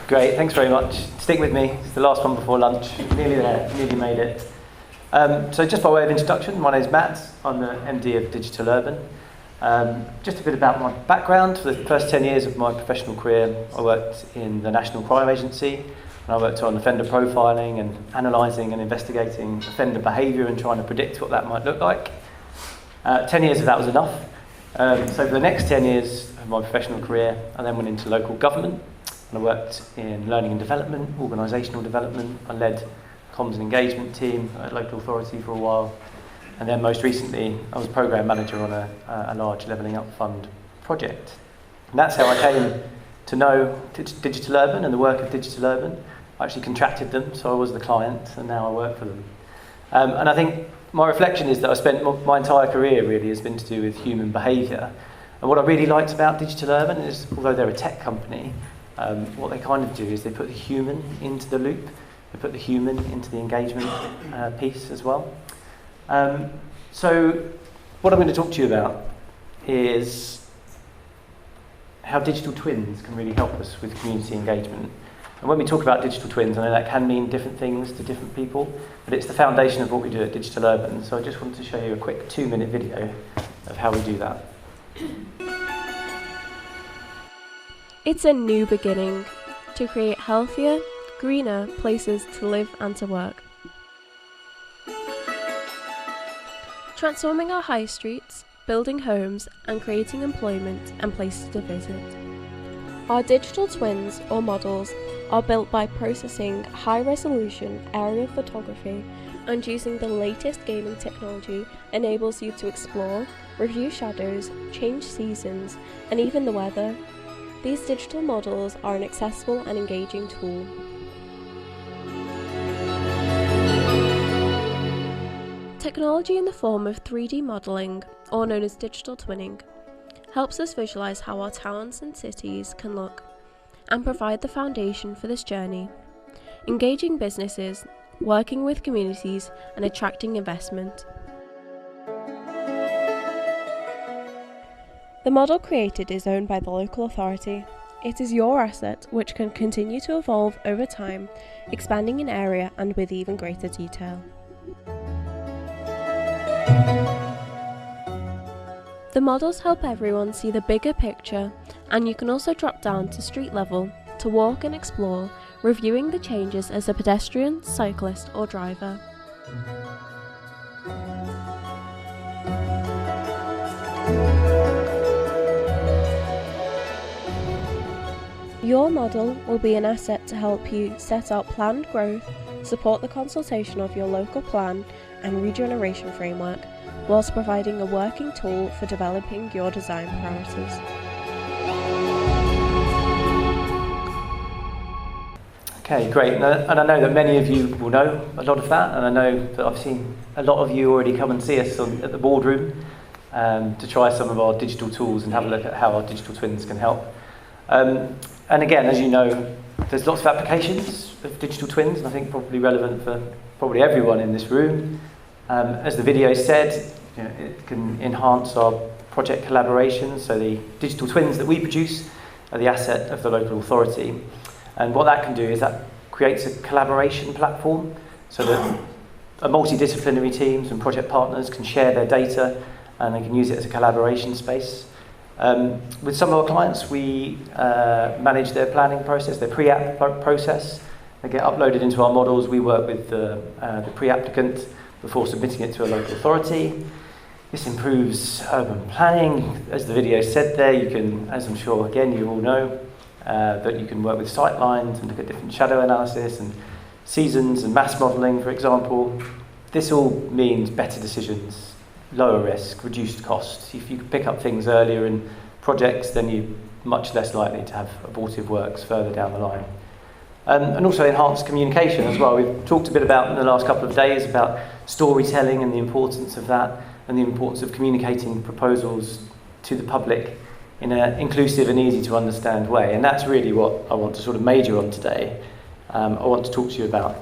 Great, thanks very much. Stick with me, it's the last one before lunch. Nearly there, nearly made it. So just by way of introduction, my name's Matt. I'm the MD of Digital Urban. Just a bit about my background. For the first 10 years of my professional career, I worked in the National Crime Agency, and I worked on offender profiling and analysing and investigating offender behaviour and trying to predict what that might look like. 10 years of that was enough. So for the next 10 years of my professional career, I then went into local government, and I worked in learning and development, organisational development. I led comms and engagement team at local authority for a while. And then most recently, I was programme manager on a large Levelling Up Fund project. And that's how I came to know Digital Urban and the work of Digital Urban. I actually contracted them, so I was the client, and now I work for them. And I think my reflection is that I spent my entire career really has been to do with human behaviour. And what I really liked about Digital Urban is, although they're a tech company, what they kind of do is they put the human into the loop. They put the human into the engagement piece as well. So what I'm going to talk to you about is how digital twins can really help us with community engagement. And when we talk about digital twins, I know that can mean different things to different people, but it's the foundation of what we do at Digital Urban. So I just wanted to show you a quick 2-minute video of how we do that. It's a new beginning to create healthier, greener places to live and to work. Transforming our high streets, building homes and creating employment and places to visit. Our digital twins or models are built by processing high-resolution aerial photography, and using the latest gaming technology enables you to explore, review shadows, change seasons and even the weather. These digital models are an accessible and engaging tool. Technology in the form of 3D modelling, or known as digital twinning, helps us visualise how our towns and cities can look and provide the foundation for this journey, engaging businesses, working with communities and attracting investment. The model created is owned by the local authority. It is your asset which can continue to evolve over time, expanding in area and with even greater detail. The models help everyone see the bigger picture, and you can also drop down to street level to walk and explore, reviewing the changes as a pedestrian, cyclist or driver. Your model will be an asset to help you set out planned growth, support the consultation of your local plan and regeneration framework, whilst providing a working tool for developing your design priorities. Okay, great. And I know that many of you will know a lot of that, and I know that I've seen a lot of you already come and see us at the boardroom to try some of our digital tools and have a look at how our digital twins can help. And again, as you know, there's lots of applications of digital twins, and I think probably relevant for probably everyone in this room. As the video said, it can enhance our project collaboration, so the digital twins that we produce are the asset of the local authority. And what that can do is that creates a collaboration platform so that multidisciplinary teams and project partners can share their data and they can use it as a collaboration space. With some of our clients, we manage their planning process, their pre-app process. They get uploaded into our models. We work with the pre-applicant before submitting it to a local authority. This improves urban planning. As the video said there, you can, as I'm sure again you all know, that you can work with sight lines and look at different shadow analysis and seasons and mass modelling, for example. This all means better decisions, lower risk, reduced costs. If you can pick up things earlier in projects, then you're much less likely to have abortive works further down the line. And also enhanced communication as well. We've talked a bit about in the last couple of days about storytelling and the importance of that, and the importance of communicating proposals to the public in an inclusive and easy to understand way. And that's really what I want to sort of major on today. I want to talk to you about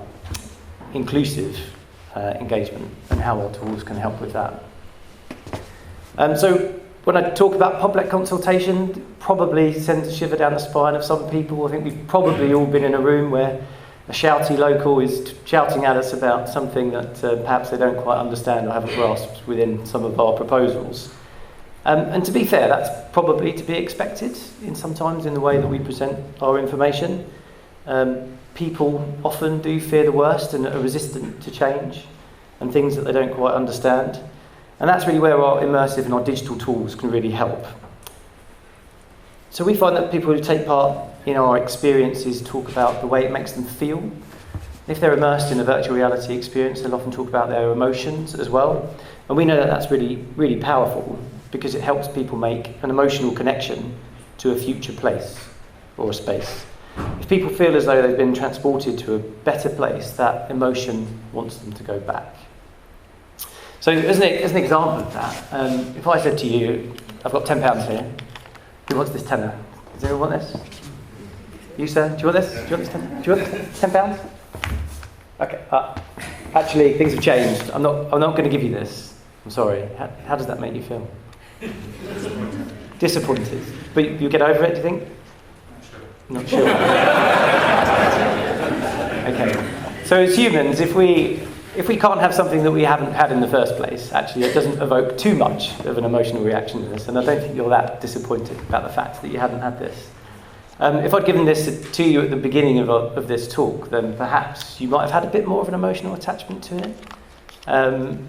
inclusive engagement and how our tools can help with that. So When I talk about public consultation, it probably sends a shiver down the spine of some people. I think we've probably all been in a room where a shouty local is shouting at us about something that perhaps they don't quite understand or haven't grasped within some of our proposals. And to be fair, that's probably to be expected sometimes in the way that we present our information. People often do fear the worst and are resistant to change and things that they don't quite understand. And that's really where our immersive and our digital tools can really help. So we find that people who take part in our experiences talk about the way it makes them feel. If they're immersed in a virtual reality experience, they'll often talk about their emotions as well. And we know that that's really, really powerful because it helps people make an emotional connection to a future place or a space. If people feel as though they've been transported to a better place, that emotion wants them to go back. So as an example of that, if I said to you, I've got £10 here, who wants this tenner? Does anyone want this? You, sir? Do you want this? Do you want this tenner? Do you want £10? Okay. Actually, things have changed. I'm not going to give you this. I'm sorry. How does that make you feel? Disappointed. But you'll get over it, do you think? Not sure. Okay. So as humans, if we can't have something that we haven't had in the first place, actually it doesn't evoke too much of an emotional reaction to this, and I don't think you're that disappointed about the fact that you hadn't had this. If I'd given this to you at the beginning of this talk, then perhaps you might have had a bit more of an emotional attachment to it. And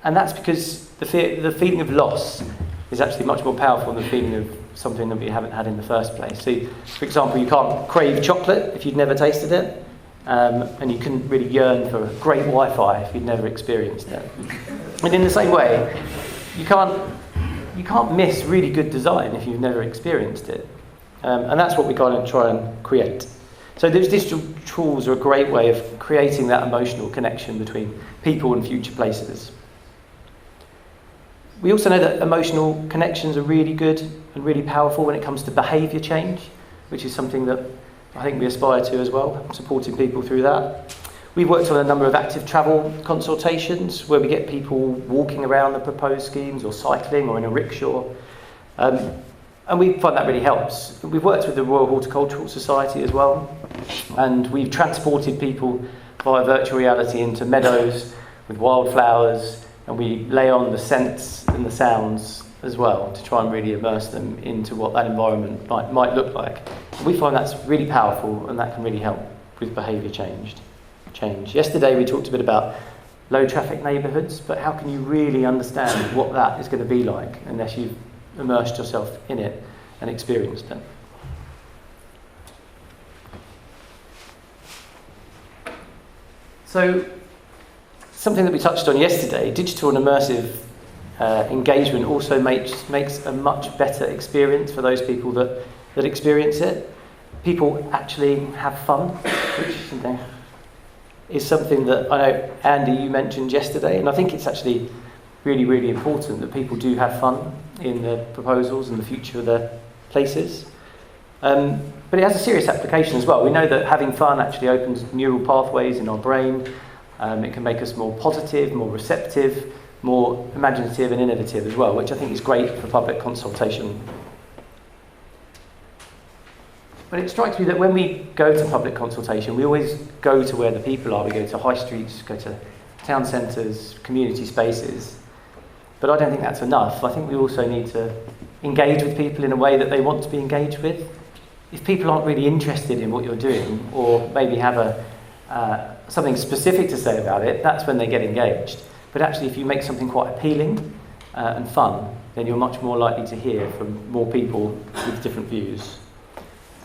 that's because the feeling of loss is actually much more powerful than the feeling of something that we haven't had in the first place. So, for example, you can't crave chocolate if you'd never tasted it. And you couldn't really yearn for great Wi-Fi if you'd never experienced it. And in the same way, you can't miss really good design if you've never experienced it. And that's what we kind of try and create. So those digital tools are a great way of creating that emotional connection between people and future places. We also know that emotional connections are really good and really powerful when it comes to behaviour change, which is something that I think we aspire to as well, supporting people through that. We've worked on a number of active travel consultations where we get people walking around the proposed schemes or cycling or in a rickshaw. And we find that really helps. We've worked with the Royal Horticultural Society as well, and we've transported people via virtual reality into meadows with wildflowers, and we lay on the scents and the sounds as well to try and really immerse them into what that environment might look like. We find that's really powerful and that can really help with behaviour change. Yesterday we talked a bit about low traffic neighbourhoods, but how can you really understand what that is going to be like unless you've immersed yourself in it and experienced it? So, something that we touched on yesterday, digital and immersive engagement also makes a much better experience for those people that experience it. People actually have fun, which is something that I know, Andy, you mentioned yesterday, and I think it's actually really, really important that people do have fun in their proposals and the future of their places. But it has a serious application as well. We know that having fun actually opens neural pathways in our brain. It can make us more positive, more receptive, more imaginative and innovative as well, which I think is great for public consultation. But it strikes me that when we go to public consultation, we always go to where the people are. We go to high streets, go to town centres, community spaces. But I don't think that's enough. I think we also need to engage with people in a way that they want to be engaged with. If people aren't really interested in what you're doing, or maybe have something specific to say about it, that's when they get engaged. But actually, if you make something quite appealing and fun, then you're much more likely to hear from more people with different views.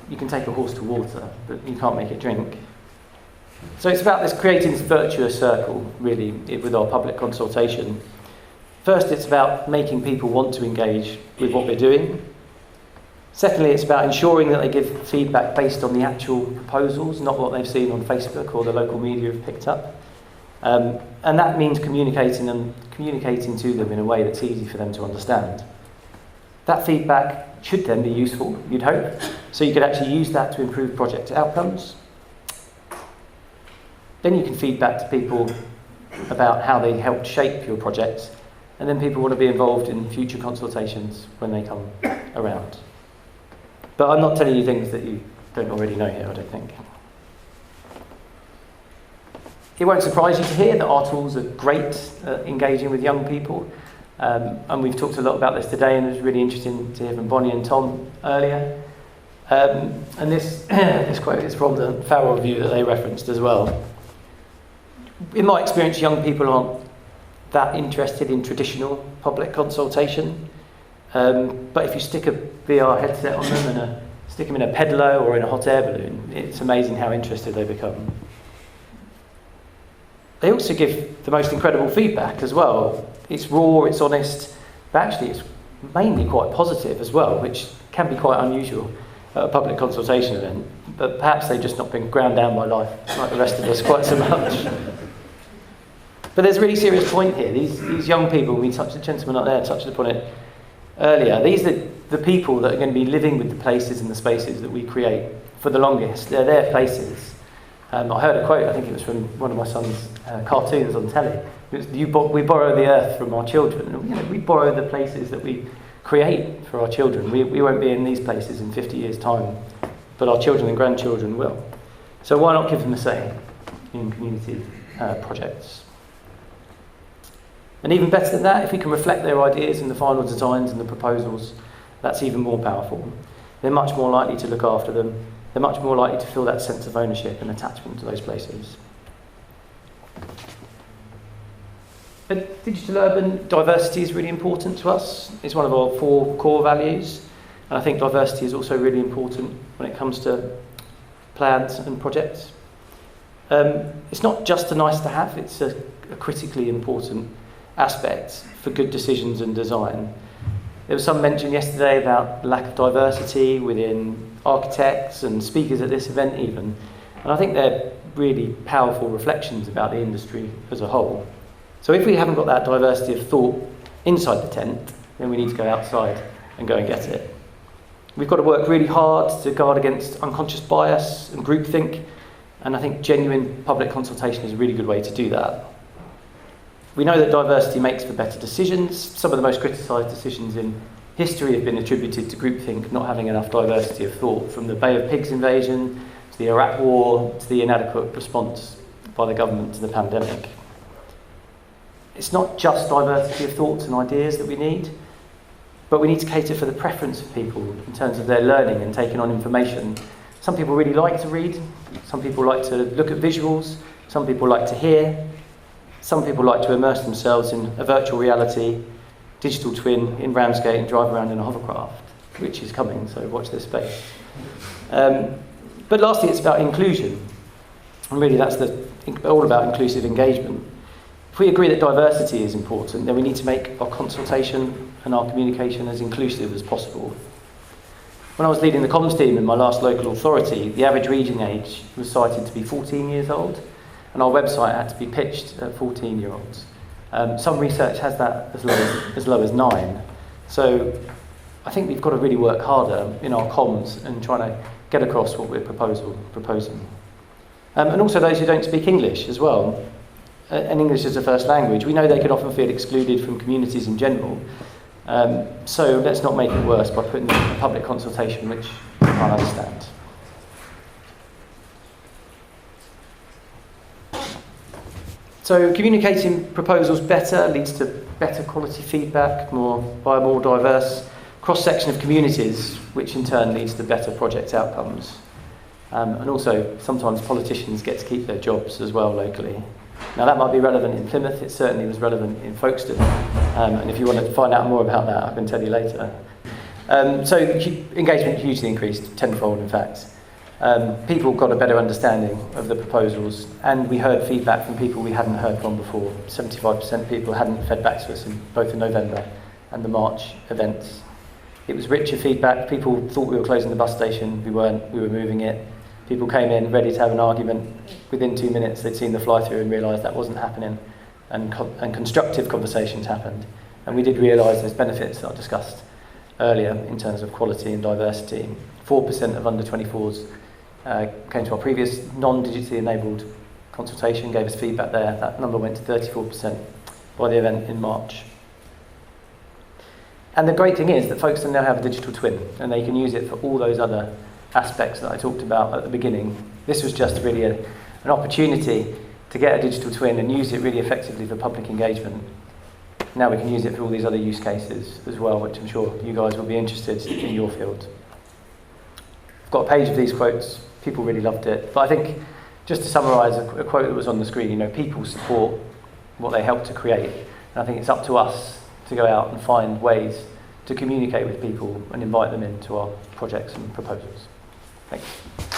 You can take a horse to water, but you can't make it drink. So it's about this creating this virtuous circle, really, with our public consultation. First, it's about making people want to engage with what we're doing. Secondly, it's about ensuring that they give feedback based on the actual proposals, not what they've seen on Facebook or the local media have picked up. And that means communicating to them in a way that's easy for them to understand. That feedback should then be useful, you'd hope, so you could actually use that to improve project outcomes. Then you can feed back to people about how they helped shape your project, and then people want to be involved in future consultations when they come around. But I'm not telling you things that you don't already know here, I don't think. It won't surprise you to hear that our tools are great at engaging with young people. And we've talked a lot about this today, and it was really interesting to hear from Bonnie and Tom earlier. And this, this quote is from the Farrell review that they referenced as well. In my experience, young people aren't that interested in traditional public consultation. But if you stick a VR headset on them and stick them in a pedalo or in a hot air balloon, it's amazing how interested they become. They also give the most incredible feedback as well. It's raw, it's honest, but actually it's mainly quite positive as well, which can be quite unusual at a public consultation event. But perhaps they've just not been ground down by life like the rest of us quite so much. But there's a really serious point here. These young people, we touched, the gentleman up there touched upon it earlier, these are the people that are going to be living with the places and the spaces that we create for the longest. They're their places. I heard a quote, I think it was from one of my son's cartoons on telly. It was, we borrow the earth from our children. And, we borrow the places that we create for our children. We won't be in these places in 50 years' time, but our children and grandchildren will. So why not give them a say in community projects? And even better than that, if we can reflect their ideas in the final designs and the proposals, that's even more powerful. They're much more likely to look after them. They're much more likely to feel that sense of ownership and attachment to those places. At Digital Urban, diversity is really important to us. It's one of our 4 core values. And I think diversity is also really important when it comes to plans and projects. It's not just a nice to have, it's a critically important aspect for good decisions and design. There was some mention yesterday about the lack of diversity within architects and speakers at this event even. And I think they're really powerful reflections about the industry as a whole. So if we haven't got that diversity of thought inside the tent, then we need to go outside and go and get it. We've got to work really hard to guard against unconscious bias and groupthink, and I think genuine public consultation is a really good way to do that. We know that diversity makes for better decisions. Some of the most criticised decisions in history have been attributed to groupthink, not having enough diversity of thought, from the Bay of Pigs invasion, to the Iraq War, to the inadequate response by the government to the pandemic. It's not just diversity of thoughts and ideas that we need, but we need to cater for the preference of people in terms of their learning and taking on information. Some people really like to read, some people like to look at visuals, some people like to hear, some people like to immerse themselves in a virtual reality, digital twin in Ramsgate and drive around in a hovercraft, which is coming, so watch this space. But lastly, it's about inclusion. And really that's all about inclusive engagement. If we agree that diversity is important, then we need to make our consultation and our communication as inclusive as possible. When I was leading the comms team in my last local authority, the average reading age was cited to be 14 years old, and our website had to be pitched at 14-year-olds. Some research has that as low as 9. So I think we've got to really work harder in our comms and trying to get across what we're proposing. And also those who don't speak English as well, and English as a first language. We know they can often feel excluded from communities in general. So let's not make it worse by putting them in a public consultation which they can't understand. So communicating proposals better leads to better quality feedback by a more diverse cross-section of communities, which in turn leads to better project outcomes. And also, sometimes politicians get to keep their jobs as well locally. Now that might be relevant in Plymouth, it certainly was relevant in Folkestone. And if you want to find out more about that, I can tell you later. So engagement hugely increased, tenfold in fact. People got a better understanding of the proposals, and we heard feedback from people we hadn't heard from before. 75% of people hadn't fed back to us in both the November and the March events. It was richer feedback. People thought we were closing the bus station. We weren't. We were moving it. People came in ready to have an argument. Within 2 minutes, they'd seen the fly-through and realised that wasn't happening, and constructive conversations happened. And we did realise those benefits that I discussed earlier in terms of quality and diversity. 4% of under 24s came to our previous non-digitally enabled consultation, gave us feedback there. That number went to 34% by the event in March. And the great thing is that folks now have a digital twin, and they can use it for all those other aspects that I talked about at the beginning. This was just really an opportunity to get a digital twin and use it really effectively for public engagement. Now we can use it for all these other use cases as well, which I'm sure you guys will be interested in your field. I've got a page of these quotes. People really loved it. But I think, just to summarise a quote that was on the screen, people support what they help to create. And I think it's up to us to go out and find ways to communicate with people and invite them into our projects and proposals. Thanks.